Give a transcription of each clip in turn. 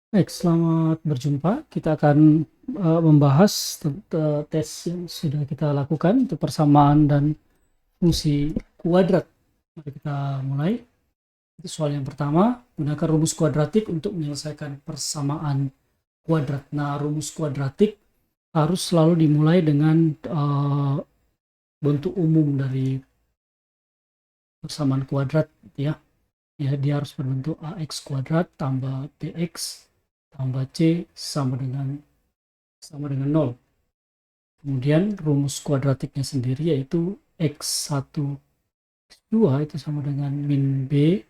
Baik, selamat berjumpa. Kita akan membahas tes yang sudah kita lakukan untuk persamaan dan fungsi kuadrat. Mari kita mulai. Itu soal yang pertama, gunakan rumus kuadratik untuk menyelesaikan persamaan kuadrat. Nah, rumus kuadratik harus selalu dimulai dengan bentuk umum dari persamaan kuadrat, ya. Ya, dia harus berbentuk ax kuadrat tambah bx tambah c sama dengan 0. Kemudian rumus kuadratiknya sendiri yaitu x1 x2 itu sama dengan min b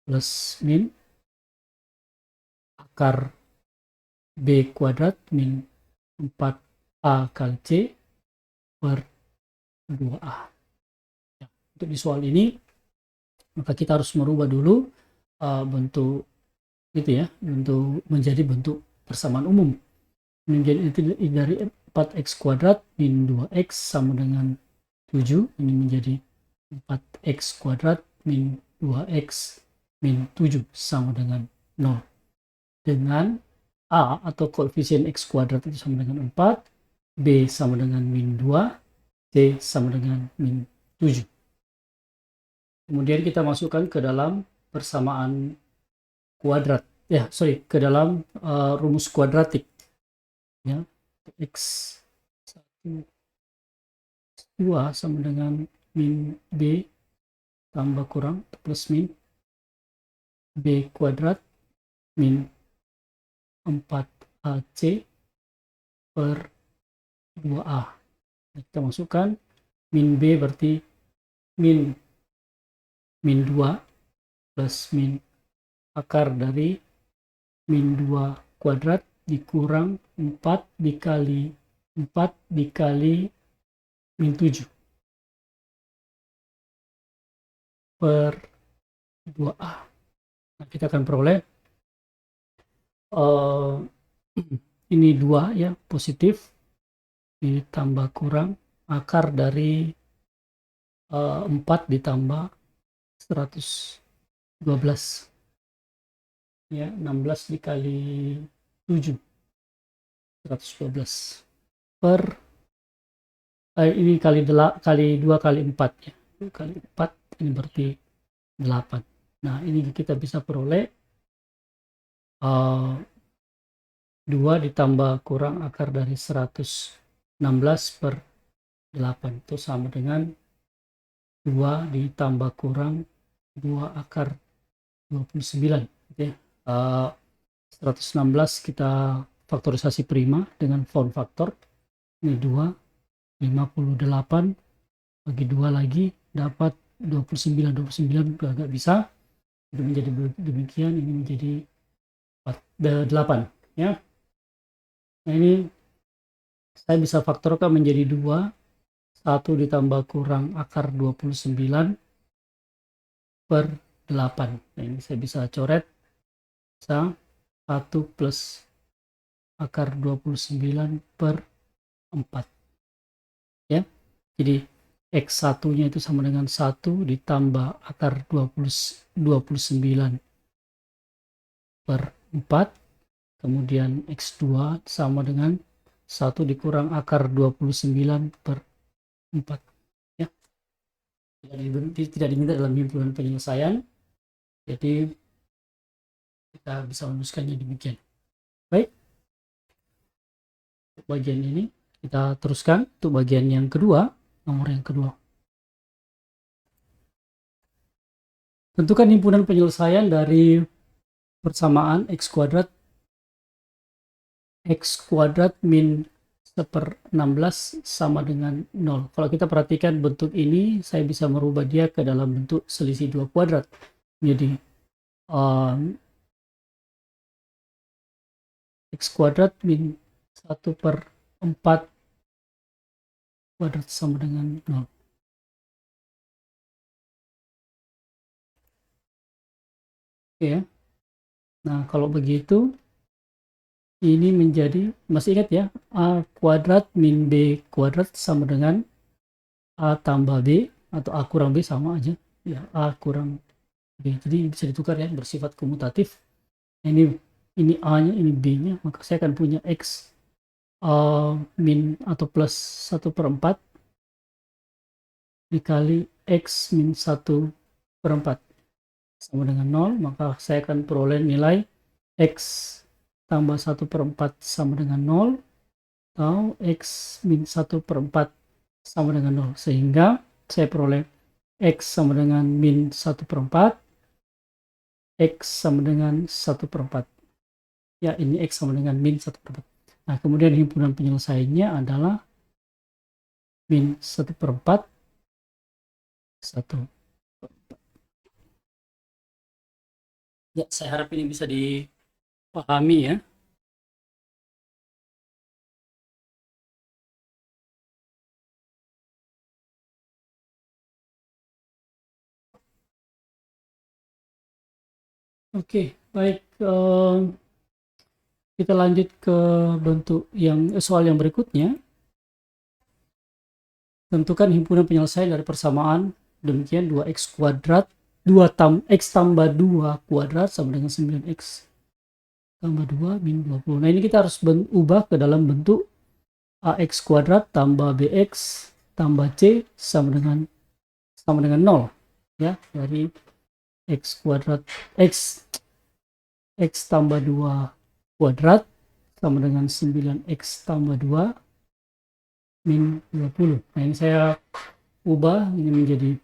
plus min akar b kuadrat min 4a kali c per 2a. Ya, untuk di soal ini maka kita harus merubah dulu bentuk itu ya, bentuk menjadi bentuk persamaan umum. Menjadi dari 4x kuadrat min 2x sama dengan 7, ini menjadi 4x kuadrat min 2x min 7 sama dengan 0. Dengan A atau koefisien x kuadrat itu sama dengan 4, B sama dengan min 2, C sama dengan min 7. Kemudian kita masukkan ke dalam persamaan kuadrat. Ke dalam rumus kuadratik. Ya, x1 2 sama dengan min b tambah kurang plus min b kuadrat min 4ac per 2a. Kita masukkan min b berarti min 2 plus min akar dari min 2 kuadrat dikurang 4 dikali min 7 per 2a. Nah, kita akan peroleh ini 2 ya, positif ditambah kurang akar dari 4 ditambah 112 ya, 16 dikali 7 112 per ini kali 2 kali 4 ya, 2 kali 4 ini berarti 8. Nah, ini kita bisa peroleh 2 ditambah kurang akar dari 116 per 8 itu sama dengan 2 ditambah kurang 2 akar 29 gitu ya. 116 kita faktorisasi prima dengan form faktor. Ini 2, 58 bagi 2 lagi dapat 29. 29 agak bisa. Itu menjadi demikian, ini menjadi 8 ya. Nah, ini saya bisa faktorkan menjadi 2, 1 ditambah kurang akar 29 per 8. Nah, ini saya bisa coret 1 plus akar 29 per 4 ya. Jadi x1 nya itu sama dengan 1 ditambah akar 29 per 4, kemudian x2 sama dengan 1 dikurang akar 29 per 4 ya. Tidak diminta dalam himpunan penyelesaian, jadi kita bisa menuliskannya demikian. Baik, untuk bagian ini kita teruskan untuk bagian yang kedua, nomor yang kedua. Tentukan himpunan penyelesaian dari persamaan x kuadrat min 1/16 sama dengan 0. Kalau kita perhatikan bentuk ini, saya bisa merubah dia ke dalam bentuk selisih 2 kuadrat. Jadi x kuadrat min 1/4 kuadrat sama dengan 0. Oke ya. Nah, kalau begitu ini menjadi, masih ingat ya, a kuadrat min b kuadrat sama dengan a tambah b, atau a kurang b sama aja ya, a kurang b. Jadi bisa ditukar ya, bersifat komutatif. Ini ini A-nya, ini B-nya, maka saya akan punya X min atau plus 1/4 dikali X min 1/4 sama dengan 0, maka saya akan peroleh nilai X tambah 1/4 sama dengan 0, atau X min 1/4 sama dengan 0, sehingga saya peroleh X sama dengan min 1/4, X sama dengan 1/4. Ya, ini X sama dengan min 1/4. Nah, kemudian himpunan penyelesaiannya adalah min 1/4, 1. Ya, saya harap ini bisa dipahami ya. Oke, baik. Kita lanjut ke bentuk soal yang berikutnya. Tentukan himpunan penyelesaian dari persamaan. Demikian 2x kuadrat, x tambah 2 kuadrat sama dengan 9x tambah 2 min 20. Nah, ini kita harus ubah ke dalam bentuk ax kuadrat tambah bx tambah c sama dengan 0 ya, dari x kuadrat x tambah 2 kuadrat sama dengan 9x tambah 2 min 20. Nah, ini saya ubah ini menjadi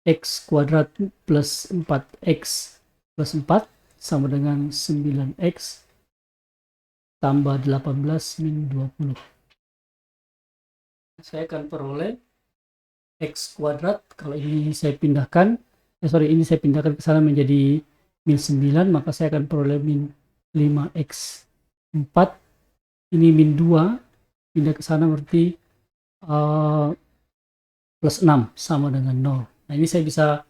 x kuadrat plus 4x plus 4 sama dengan 9x tambah 18 min 20. Saya akan peroleh x kuadrat, kalau ini saya pindahkan, ini saya pindahkan ke sana menjadi min 9, maka saya akan peroleh min 5x 4, ini min 2, pindah ke sana berarti plus 6 sama dengan 0. Nah, ini saya bisa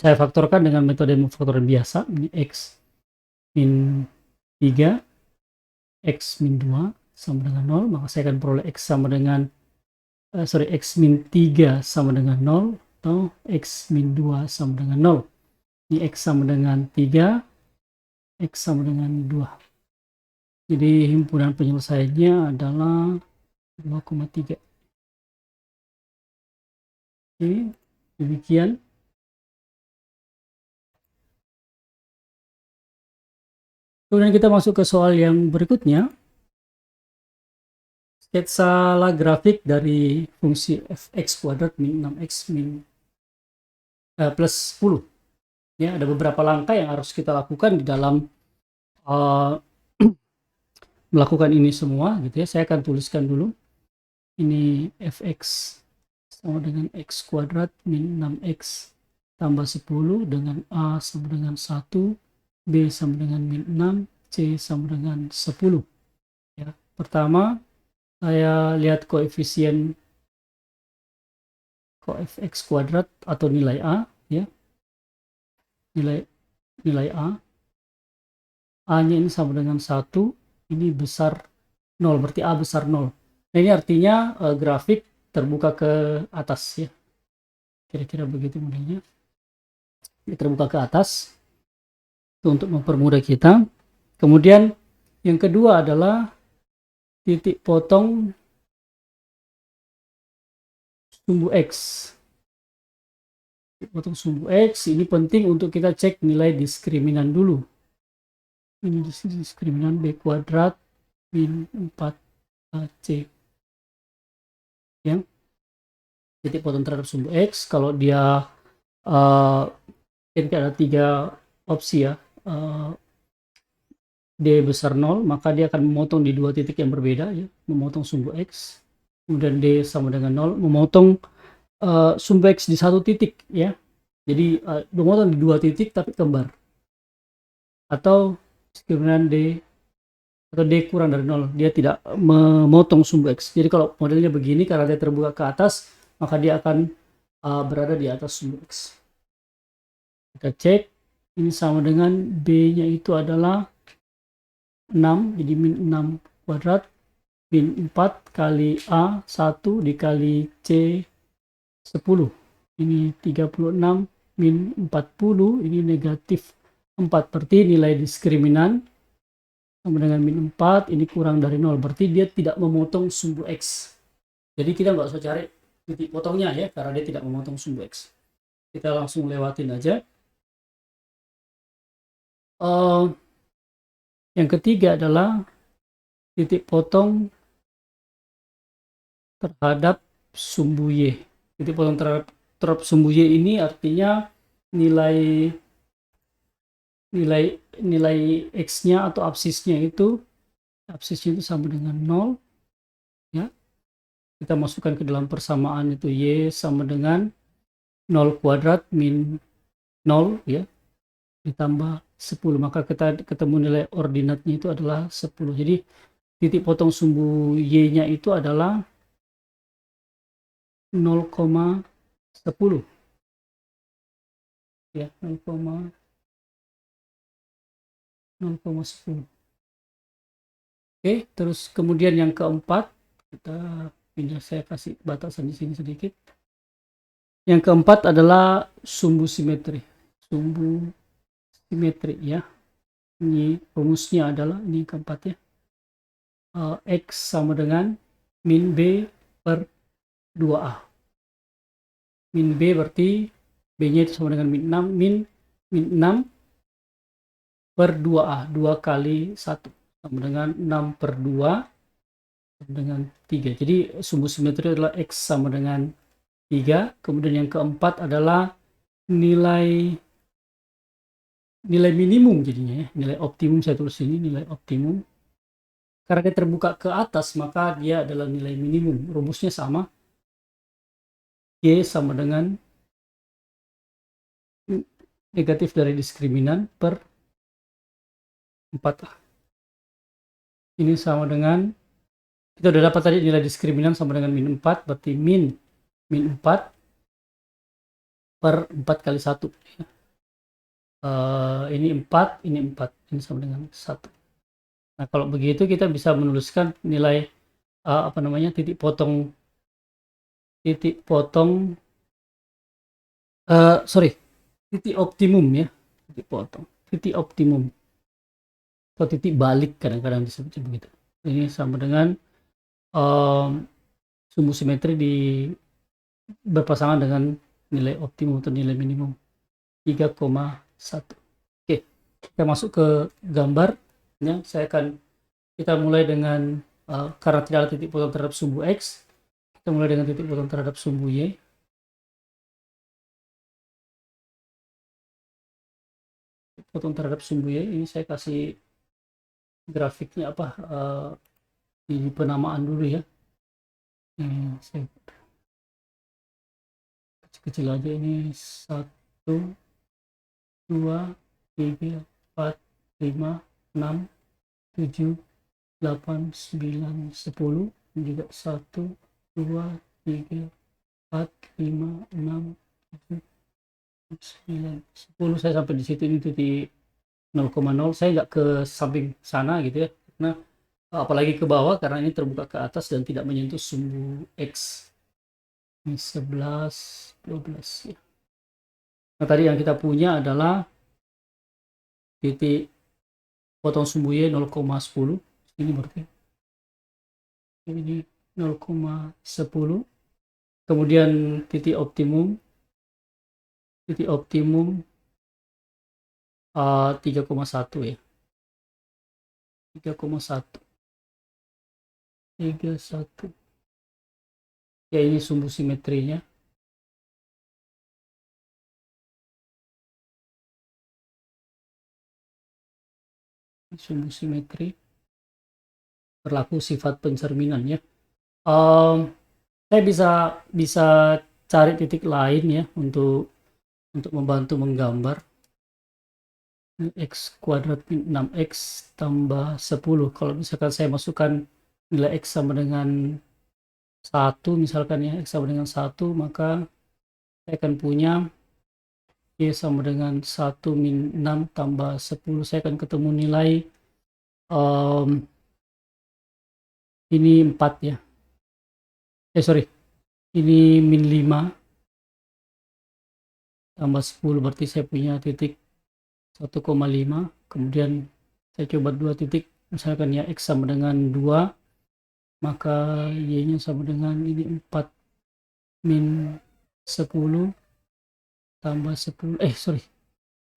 saya faktorkan dengan metode faktoran biasa. Ini x min 3, x min 2 sama dengan 0, maka saya akan peroleh x sama dengan x min 3 sama dengan 0, atau x min 2 sama dengan 0. Ini x sama dengan 3, x sama dengan 2. Jadi himpunan penyelesaiannya adalah 2,3. Oke, demikian. Kemudian kita masuk ke soal yang berikutnya. Sketsalah grafik dari fungsi fx kuadrat min 6x plus 10. Ya, ada beberapa langkah yang harus kita lakukan di dalam melakukan ini semua gitu ya. Saya akan tuliskan dulu. Ini fx sama dengan x kuadrat min 6x tambah 10 dengan a sama dengan 1, b sama dengan min 6, c sama dengan 10. Ya, pertama saya lihat koefisien x kuadrat atau nilai a ya. Nilai a-nya ini sama dengan 1, ini besar 0, berarti a besar 0. Nah, ini artinya grafik terbuka ke atas ya. Kira-kira begitu modelnya. Ini terbuka ke atas. Itu untuk mempermudah kita. Kemudian yang kedua adalah titik potong sumbu x. Titik potong sumbu x ini penting untuk kita cek nilai diskriminan dulu. Ini diskriminan b kuadrat min 4ac. Ya. Titik potong terhadap sumbu x, kalau dia ini ada 3 opsi ya. D besar 0, maka dia akan memotong di 2 titik yang berbeda ya, memotong sumbu x. Kemudian D sama dengan 0, memotong sumbu x di 1 titik ya. Jadi memotong di 2 titik tapi kembar. Atau diskriminan D atau D kurang dari 0, dia tidak memotong sumbu x. Jadi kalau modelnya begini, karena dia terbuka ke atas, maka dia akan berada di atas sumbu x. Kita cek, ini sama dengan B-nya itu adalah 6, jadi min 6 kuadrat min 4 kali A 1 dikali C 10. Ini 36 min 40, ini negatif 4, berarti nilai diskriminan sama dengan min 4, ini kurang dari 0, berarti dia tidak memotong sumbu X. Jadi kita nggak usah cari titik potongnya ya, karena dia tidak memotong sumbu X. Kita langsung lewatin aja. Yang ketiga adalah titik potong terhadap sumbu Y. Titik potong terhadap sumbu Y ini artinya nilai X-nya atau absisnya itu sama dengan 0 ya. Kita masukkan ke dalam persamaan itu Y sama dengan 0 kuadrat min 0 ya, ditambah 10, maka kita ketemu nilai ordinatnya itu adalah 10. Jadi titik potong sumbu Y-nya itu adalah 0,10 ya, 0,10. Oke, terus kemudian yang keempat, kita pindah, saya kasih batasan di sini sedikit. Yang keempat adalah sumbu simetri. Sumbu simetri ya. Ini rumusnya adalah ini keempat ya. X sama dengan min B per 2A. Min B berarti B-nya itu sama dengan min 6 per 2A. 2 kali 1 sama dengan 6 per 2 sama dengan 3. Jadi sumbu simetri adalah X sama dengan 3. Kemudian yang keempat adalah nilai minimum jadinya ya. Nilai optimum, saya tulis ini nilai optimum. Karena dia terbuka ke atas, maka dia adalah nilai minimum. Rumusnya sama. Y sama dengan negatif dari diskriminan per 4A. Ini sama dengan, kita udah dapat tadi nilai diskriminan sama dengan min 4, berarti min 4 per 4 kali 1. Ini 4, ini 4, ini sama dengan 1. Nah, kalau begitu kita bisa menuliskan nilai titik potong titik optimum ya, titik optimum atau titik balik kadang-kadang disebutnya begitu. Ini sama dengan sumbu simetri berpasangan dengan nilai optimum atau nilai minimum 3,1. Oke, kita masuk ke gambar ya. Kita mulai dengan karena tidak ada titik potong terhadap sumbu X, kita mulai dengan titik potong terhadap sumbu Y. Potong terhadap sumbu Y ini saya kasih grafiknya di penamaan dulu ya. Saya kecil-kecil aja, ini 1, 2, 3, 4, 5, 6, 7, 8, 9, 10, juga 1, 2, 3, 4, 5, 6, 7, 9, 10. Saya sampai di situ, ini titik 0,0. Saya nggak ke samping sana gitu ya, karena apalagi ke bawah karena ini terbuka ke atas dan tidak menyentuh sumbu X. Ini 11, 12 ya. Nah, tadi yang kita punya adalah titik potong sumbu Y 0,10. Ini berarti ini 0,10. Kemudian titik optimum 3,1 ya. 3,1 ya, ini sumbu simetrinya. Sumbu simetri berlaku sifat pencerminan ya. Saya bisa cari titik lain ya untuk membantu menggambar. X kuadrat min 6x tambah 10. Kalau misalkan saya masukkan nilai X sama dengan 1 misalkan ya, X sama dengan 1, maka saya akan punya Y sama dengan 1 min 6 tambah 10. Saya akan ketemu nilai ini 4 ya. Ini min 5 tambah 10, berarti saya punya titik 1,5, kemudian saya coba 2 titik, misalkan ya X sama dengan 2, maka Y nya sama dengan ini 4 min 10 tambah 10, sorry,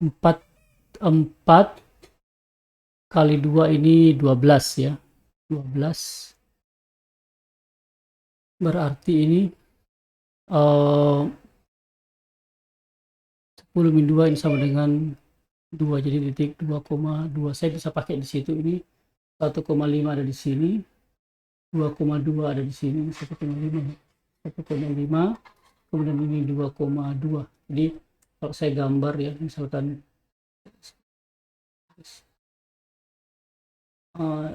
4 kali 2 ini 12 ya, 12, berarti ini 10 min 2 ini sama dengan 2, jadi titik 2,2. Saya bisa pakai di situ, ini 1,5 ada di sini, 2,2 ada di sini, 1,5, 1,5, kemudian ini 2,2. Jadi kalau saya gambar ya, misalkan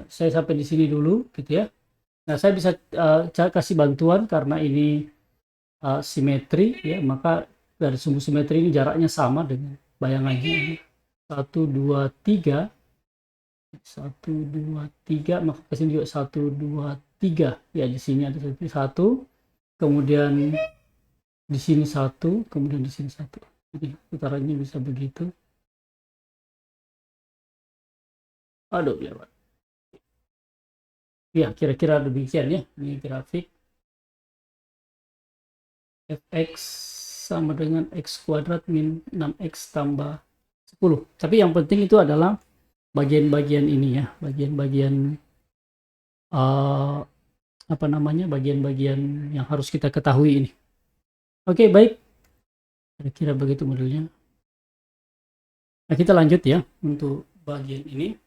saya sampai di sini dulu gitu ya. Nah, saya bisa kasih bantuan karena ini simetri ya, maka dari sumbu simetri ini jaraknya sama dengan bayangannya. 1, 2, 3, 1, 2, 3, maka kesini juga 1, 2, 3 ya, di sini ada 1, kemudian di sini 1, kemudian di sini 1. Jadi putarannya bisa begitu. Aduh, lewat. Ya, kira-kira demikian ya, ini grafik fx sama dengan x kuadrat min 6x tambah 10. Tapi yang penting itu adalah bagian-bagian ini ya, bagian-bagian apa namanya, bagian-bagian yang harus kita ketahui ini. Oke, baik, kira-kira begitu modelnya. Nah, kita lanjut ya untuk bagian ini.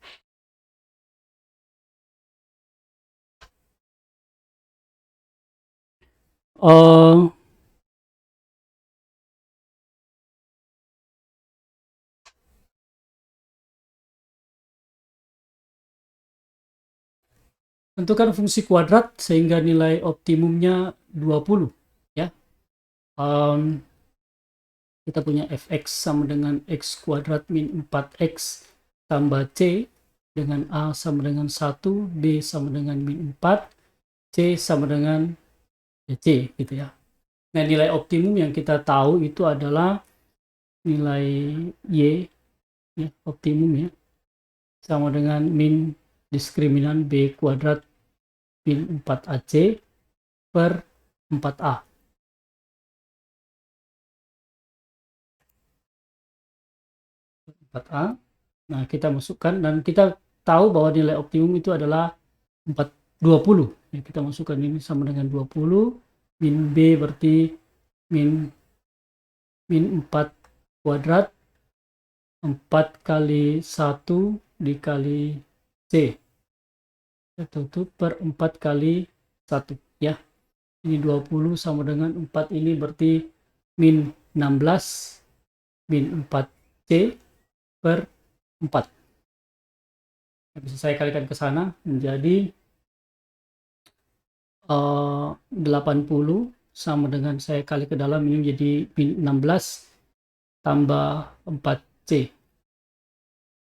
Tentukan fungsi kuadrat sehingga nilai optimumnya 20 ya. Kita punya fx sama dengan x kuadrat min 4x tambah c dengan a sama dengan 1, b sama dengan min 4, c sama dengan c gitu ya. Nah, nilai optimum yang kita tahu itu adalah nilai y ya, optimum ya, sama dengan min diskriminan b kuadrat min 4ac per 4a. Nah, kita masukkan dan kita tahu bahwa nilai optimum itu adalah 20. Ya, kita masukkan ini sama dengan 20, min b berarti min 4 kuadrat, 4 kali 1 dikali c, tutup per 4 kali 1 ya. Ini 20 sama dengan 4, ini berarti min 16 min 4c per 4. Bisa saya kalikan ke sana menjadi 80 sama dengan saya kali ke dalam ini menjadi min 16 tambah 4c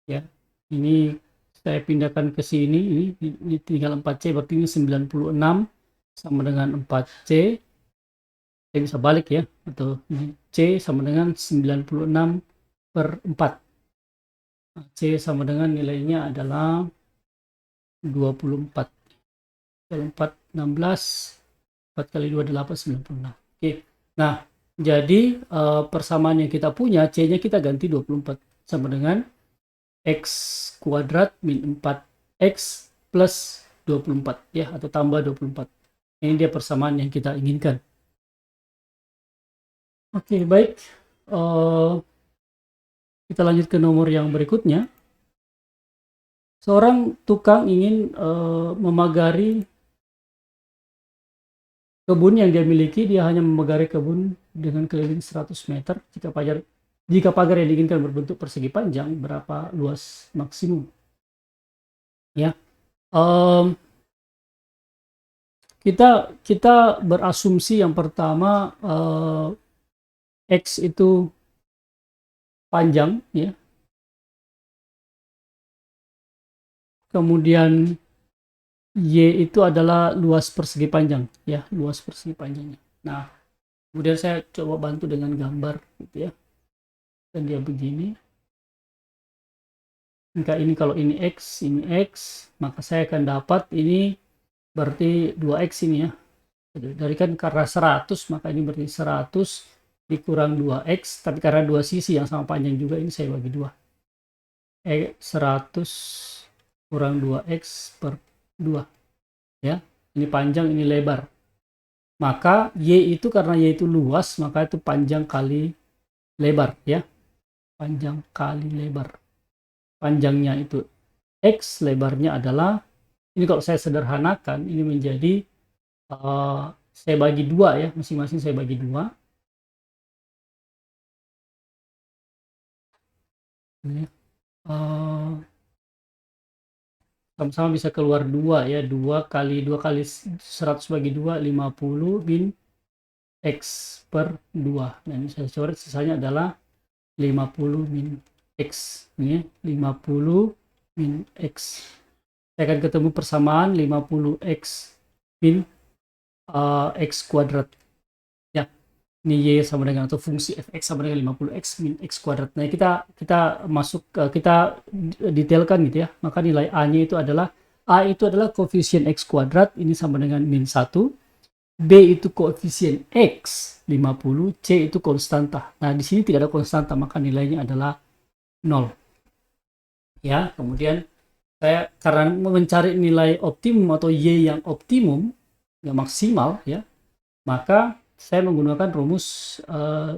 ya. Ini saya pindahkan ke sini, ini tinggal 4c, berarti ini 96 sama dengan 4c. Saya bisa balik ya, atau ini c sama dengan 96 per 4. C sama dengan nilainya adalah 24. 4, 16, 4 kali 2, 8, 96. Oke. Nah, jadi persamaan yang kita punya, C-nya kita ganti 24 sama dengan X kuadrat min 4X plus 24 ya, atau tambah 24. Ini dia persamaan yang kita inginkan. Oke, baik. Kita lanjut ke nomor yang berikutnya. Seorang tukang ingin memagari kebun yang dia miliki. Dia hanya memagari kebun dengan keliling 100 meter. Jika pagar yang diinginkan berbentuk persegi panjang, berapa luas maksimum? Ya, kita berasumsi yang pertama X itu panjang ya. Kemudian Y itu adalah luas persegi panjang ya, luas persegi panjangnya. Nah, kemudian saya coba bantu dengan gambar gitu ya. Dan dia begini. Jika ini kalau ini X, maka saya akan dapat ini berarti 2X ini ya. Dari kan karena 100, maka ini berarti 100 dikurang 2X, tapi karena dua sisi yang sama panjang juga, ini saya bagi 2. 100 kurang 2X per 2. Ya, ini panjang, ini lebar. Maka Y itu karena Y itu luas, maka itu panjang kali lebar ya. Panjang kali lebar. Panjangnya itu X, lebarnya adalah, ini kalau saya sederhanakan, ini menjadi saya bagi 2 ya, masing-masing saya bagi 2. Sama-sama bisa keluar 2 ya, 2 kali 100 bagi 2, 50 min X per 2. Nah ini saya coret, sisanya adalah 50 min X. Ini 50 min X. Saya akan ketemu persamaan 50X min X kuadrat. Ya, ini Y sama dengan, atau fungsi fx sama dengan 50X min X kuadrat. Nah kita masuk, kita detailkan gitu ya. Maka nilai A-nya itu adalah, A itu adalah koefisien X kuadrat, ini sama dengan min 1. B itu koefisien X 50, C itu konstanta. Nah di sini tidak ada konstanta, maka nilainya adalah 0. Ya, kemudian saya karena mencari nilai optimum atau Y yang optimum, yang maksimal ya, maka saya menggunakan rumus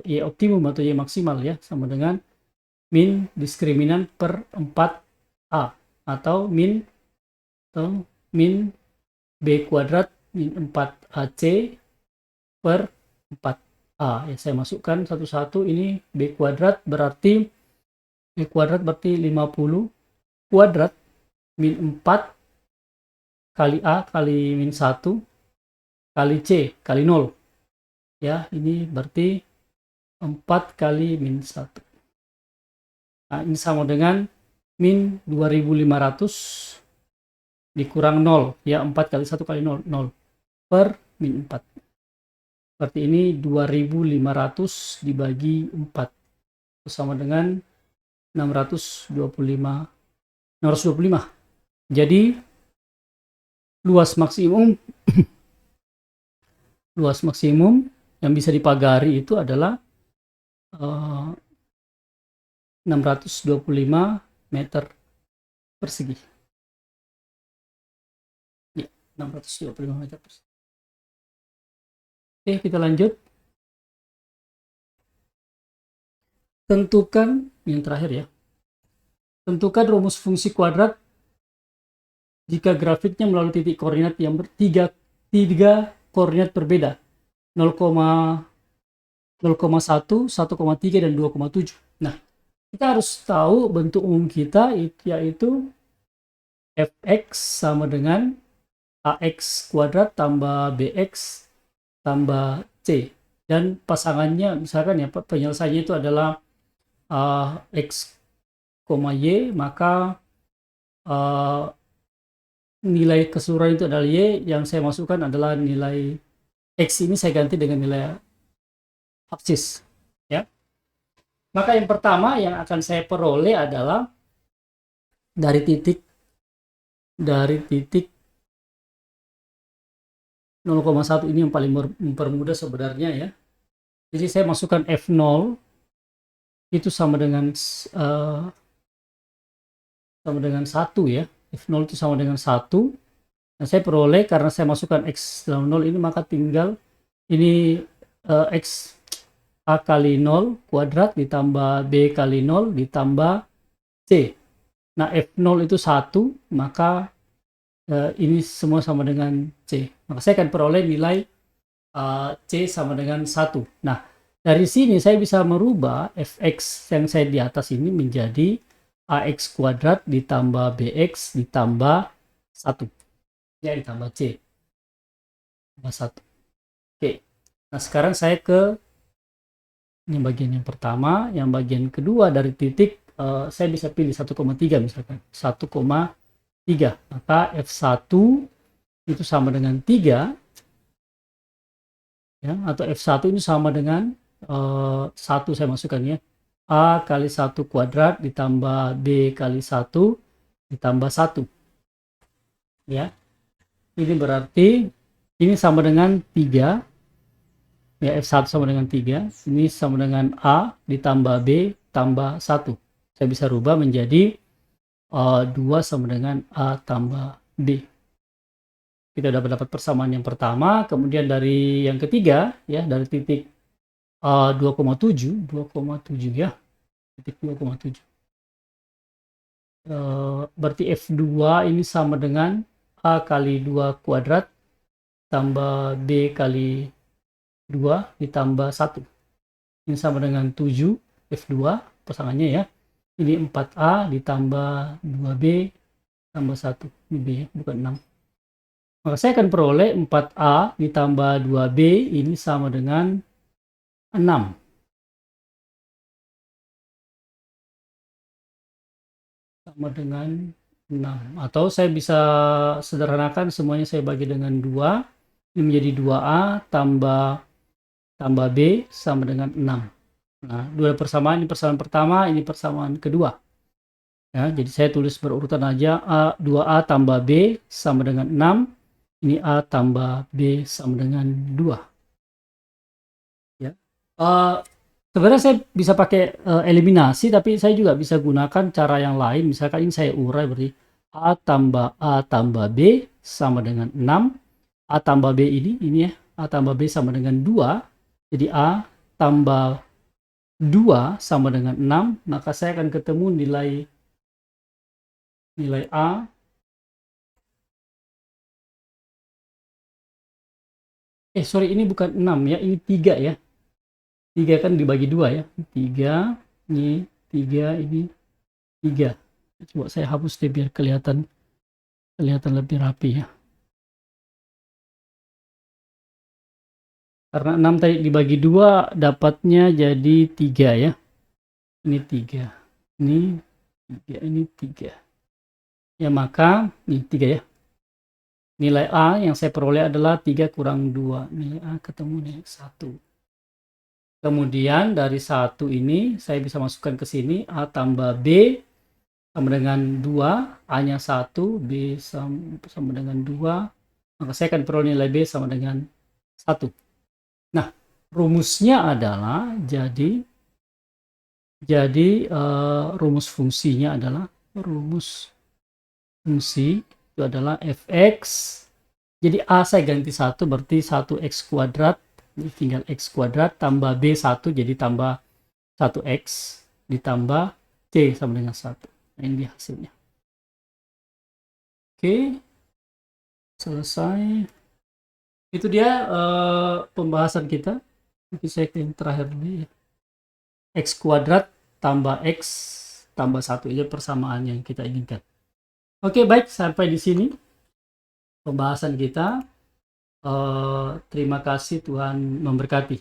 Y optimum atau Y maksimal ya, sama dengan min diskriminan per 4A atau min B kuadrat min 4AC per 4A. Ya, saya masukkan satu-satu. Ini B kuadrat berarti 50 kuadrat min 4 kali A kali min 1 kali C kali 0. Ya, ini berarti 4 kali min 1. Nah, ini sama dengan min 2500 dikurang 0. Ya, 4 kali 1 kali 0, 0 per min 4. Berarti ini 2500 dibagi 4. Itu sama dengan 625. Jadi luas maksimum luas maksimum yang bisa dipagari itu adalah 625 meter persegi. Ya, 625 meter persegi. Oke, kita lanjut. Tentukan yang terakhir ya. Tentukan rumus fungsi kuadrat jika grafiknya melalui titik koordinat yang tiga koordinat berbeda, 0,1, 1,3, dan 2,7. Nah, kita harus tahu bentuk umum kita yaitu fx sama dengan ax kuadrat tambah bx tambah c. Dan pasangannya misalkan ya, penyelesaiannya itu adalah x, y, maka nilai keseluruhan itu adalah y, yang saya masukkan adalah nilai x, ini saya ganti dengan nilai absis ya. Maka yang pertama yang akan saya peroleh adalah dari titik 0,1 ini yang paling mempermudah sebenarnya ya. Jadi saya masukkan F0 itu sama dengan 1 ya. F0 itu sama dengan 1. Nah, saya peroleh karena saya masukkan X dalam 0 ini, maka tinggal ini X A kali 0 kuadrat ditambah B kali 0 ditambah C. Nah, F0 itu 1, maka ini semua sama dengan C. Maka saya akan peroleh nilai C sama dengan 1. Nah, dari sini saya bisa merubah Fx yang saya di atas ini menjadi AX kuadrat ditambah BX ditambah 1. Ya, ditambah C. Tambah 1. Oke. Nah, sekarang saya ke ini bagian yang pertama. Yang bagian kedua dari titik, saya bisa pilih 1,3 misalkan. 1,3. Maka F1 itu sama dengan 3. Ya, atau F1 ini sama dengan 1 saya masukkan ya. A kali 1 kuadrat ditambah B kali 1 ditambah 1. Ya. Ini berarti ini sama dengan 3. Ya, F1 sama dengan 3. Ini sama dengan A ditambah B tambah 1. Saya bisa rubah menjadi 2 sama dengan A tambah B. Kita dapat persamaan yang pertama, kemudian dari yang ketiga, ya, dari titik 2,7 ya, titik 2,7. Berarti F2 ini sama dengan A kali 2 kuadrat tambah B kali 2 ditambah 1. Ini sama dengan 7 F2 pasangannya ya. Ini 4A ditambah 2B tambah 1. Ini B ya, bukan 6. Maka saya akan peroleh 4A ditambah 2B ini sama dengan 6. Sama dengan 6. Atau saya bisa sederhanakan semuanya saya bagi dengan 2. Ini menjadi 2A tambah B sama dengan 6. Nah, dua persamaan, ini persamaan pertama, ini persamaan kedua. Ya, jadi saya tulis berurutan aja. 2A tambah B sama dengan 6. Ini A tambah B sama dengan 2. Ya. Sebenarnya saya bisa pakai eliminasi, tapi saya juga bisa gunakan cara yang lain. Misalkan ini saya urai berarti A tambah B sama dengan 6. A tambah B ini ya, A tambah B sama dengan 2. Jadi A tambah 2 sama dengan 6. Maka saya akan ketemu nilai A. Sorry, ini bukan 6 ya, ini 3 ya. 3 kan dibagi 2 ya. 3, ini 3, ini 3. Coba saya hapus deh biar kelihatan lebih rapi ya. Karena 6 tadi dibagi 2 dapatnya jadi 3 ya. Ini 3. Ini 3, ini 3. Ya, maka ini 3 ya. Nilai A yang saya peroleh adalah 3 kurang 2. Nilai A ketemu nih 1. Kemudian dari 1 ini saya bisa masukkan ke sini. A tambah B sama dengan 2. A-nya 1. B sama dengan 2. Maka saya akan peroleh nilai B sama dengan 1. Nah, rumusnya adalah rumus fungsinya adalah rumus fungsi itu adalah fx. Jadi A saya ganti 1 berarti 1x kuadrat, ini tinggal x kuadrat tambah B 1 jadi tambah 1x ditambah C sama dengan 1. Nah, ini hasilnya. Oke, selesai. Itu dia pembahasan kita. Nanti saya ke yang terakhir dulu ya. X kuadrat tambah X tambah 1 itu persamaan yang kita inginkan. Oke, baik, sampai di sini pembahasan kita. Terima kasih, Tuhan memberkati.